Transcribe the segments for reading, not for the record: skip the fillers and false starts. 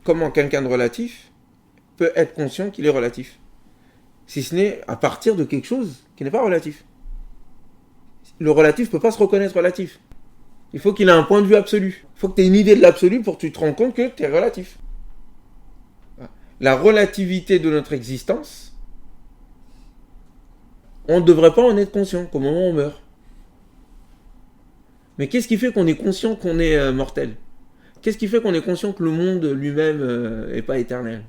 comment quelqu'un de relatif peut être conscient qu'il est relatif, si ce n'est à partir de quelque chose qui n'est pas relatif. Le relatif ne peut pas se reconnaître relatif. Il faut qu'il ait un point de vue absolu. Il faut que tu aies une idée de l'absolu pour que tu te rends compte que tu es relatif. La relativité de notre existence, on ne devrait pas en être conscient qu'au moment où on meurt. Mais qu'est-ce qui fait qu'on est conscient qu'on est mortel? Qu'est-ce qui fait qu'on est conscient que le monde lui-même n'est pas éternel?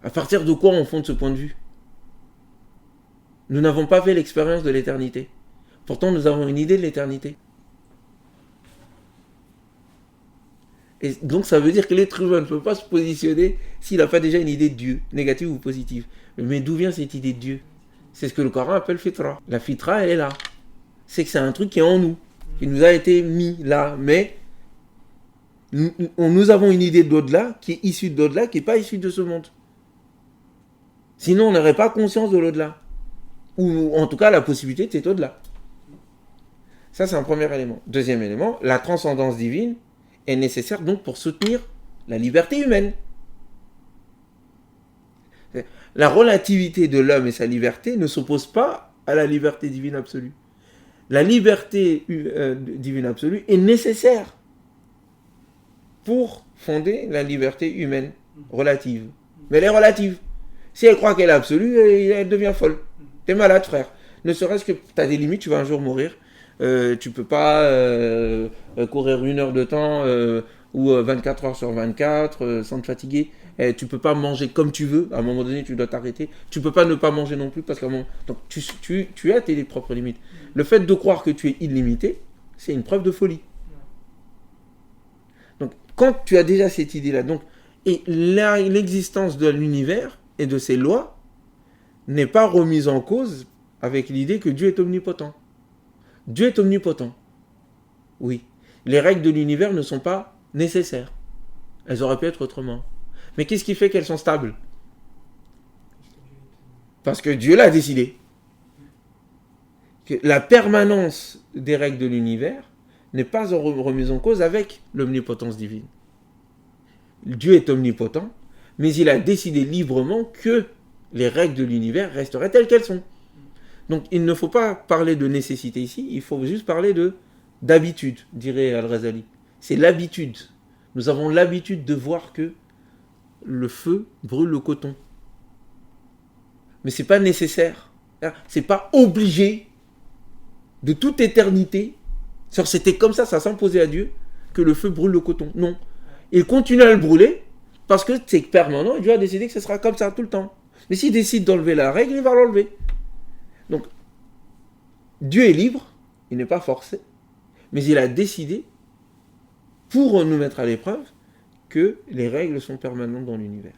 À partir de quoi on fonde ce point de vue? Nous n'avons pas fait l'expérience de l'éternité. Pourtant, nous avons une idée de l'éternité. Et donc, ça veut dire que l'être humain ne peut pas se positionner s'il n'a pas déjà une idée de Dieu, négative ou positive. Mais d'où vient cette idée de Dieu? C'est ce que le Coran appelle fitra. La fitra, elle est là. C'est que c'est un truc qui est en nous, qui nous a été mis là. Mais nous avons une idée d'au-delà, qui est issue de l'au-delà, qui n'est pas issue de ce monde. Sinon, on n'aurait pas conscience de l'au-delà. Ou en tout cas, la possibilité de cet au-delà. Ça, c'est un premier élément. Deuxième élément, la transcendance divine est nécessaire donc pour soutenir la liberté humaine. La relativité de l'homme et sa liberté ne s'oppose pas à la liberté divine absolue. La liberté divine absolue est nécessaire pour fonder la liberté humaine relative. Mais elle est relative. Si elle croit qu'elle est absolue, elle devient folle. T'es malade, frère. Ne serait-ce que t'as des limites, tu vas un jour mourir. Tu peux pas courir 1 heure de temps ou 24 heures sur 24 sans te fatiguer. Tu peux pas manger comme tu veux. À un moment donné, tu dois t'arrêter. Tu peux pas ne pas manger non plus parce qu'à un moment... Donc tu as tes propres limites. Le fait de croire que tu es illimité, c'est une preuve de folie. Donc quand tu as déjà cette idée-là, et l'existence de l'univers et de ses lois n'est pas remise en cause avec l'idée que Dieu est omnipotent. Dieu est omnipotent. Oui. Les règles de l'univers ne sont pas nécessaires. Elles auraient pu être autrement. Mais qu'est-ce qui fait qu'elles sont stables? Parce que Dieu l'a décidé. Que la permanence des règles de l'univers n'est pas remise en cause avec l'omnipotence divine. Dieu est omnipotent, mais il a décidé librement que les règles de l'univers resteraient telles qu'elles sont. Donc il ne faut pas parler de nécessité ici, il faut juste parler d'habitude, dirait Al-Ghazali. C'est l'habitude. Nous avons l'habitude de voir que le feu brûle le coton. Mais ce n'est pas nécessaire. Ce n'est pas obligé de toute éternité. C'était comme ça s'imposait à Dieu que le feu brûle le coton. Non. Il continue à le brûler parce que c'est permanent et Dieu a décidé que ce sera comme ça tout le temps. Mais s'il décide d'enlever la règle, il va l'enlever. Donc, Dieu est libre, il n'est pas forcé, mais il a décidé, pour nous mettre à l'épreuve, que les règles sont permanentes dans l'univers.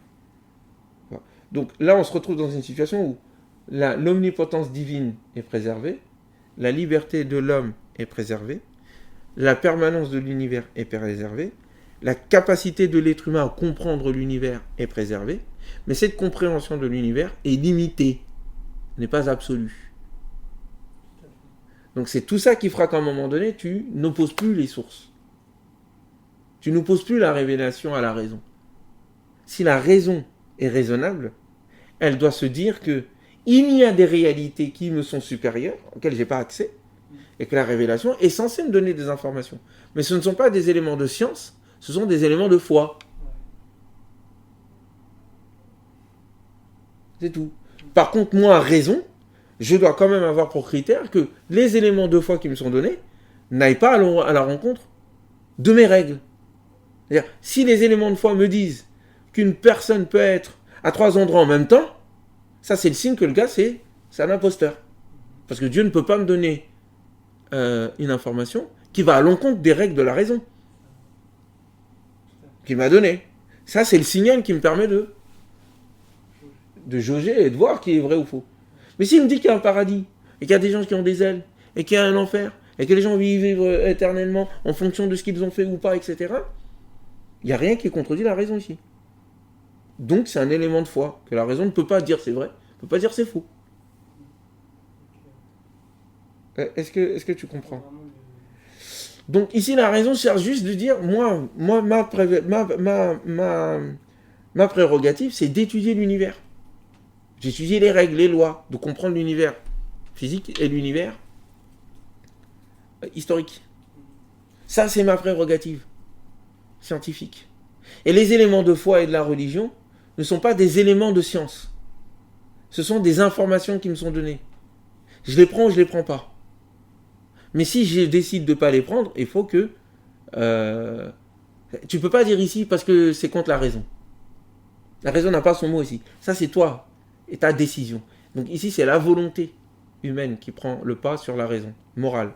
Voilà. Donc là, on se retrouve dans une situation où l'omnipotence divine est préservée, la liberté de l'homme est préservée, la permanence de l'univers est préservée, la capacité de l'être humain à comprendre l'univers est préservée, mais cette compréhension de l'univers est limitée, n'est pas absolue. Donc c'est tout ça qui fera qu'à un moment donné, tu n'opposes plus les sources. Tu n'opposes plus la révélation à la raison. Si la raison est raisonnable, elle doit se dire que il y a des réalités qui me sont supérieures, auxquelles je n'ai pas accès, et que la révélation est censée me donner des informations. Mais ce ne sont pas des éléments de science, ce sont des éléments de foi. C'est tout. Par contre, moi, raison, je dois quand même avoir pour critère que les éléments de foi qui me sont donnés n'aillent pas à la rencontre de mes règles. C'est-à-dire, si les éléments de foi me disent qu'une personne peut être à 3 endroits en même temps, ça c'est le signe que le gars c'est un imposteur. Parce que Dieu ne peut pas me donner une information qui va à l'encontre des règles de la raison qu'il m'a donné. Ça c'est le signal qui me permet de jauger et de voir qui est vrai ou faux. Mais s'il me dit qu'il y a un paradis, et qu'il y a des gens qui ont des ailes, et qu'il y a un enfer, et que les gens vivent éternellement en fonction de ce qu'ils ont fait ou pas, etc., il n'y a rien qui contredit la raison ici. Donc c'est un élément de foi, que la raison ne peut pas dire c'est vrai, ne peut pas dire c'est faux. Est-ce que tu comprends? Donc ici, la raison cherche juste de dire, ma prérogative, c'est d'étudier l'univers. J'étudie les règles, les lois, de comprendre l'univers physique et l'univers historique. Ça, c'est ma prérogative scientifique. Et les éléments de foi et de la religion ne sont pas des éléments de science. Ce sont des informations qui me sont données. Je les prends ou je les prends pas. Mais si je décide de ne pas les prendre, il faut que... tu peux pas dire ici parce que c'est contre la raison. La raison n'a pas son mot ici. Ça, c'est toi et ta décision. Donc ici, c'est la volonté humaine qui prend le pas sur la raison morale.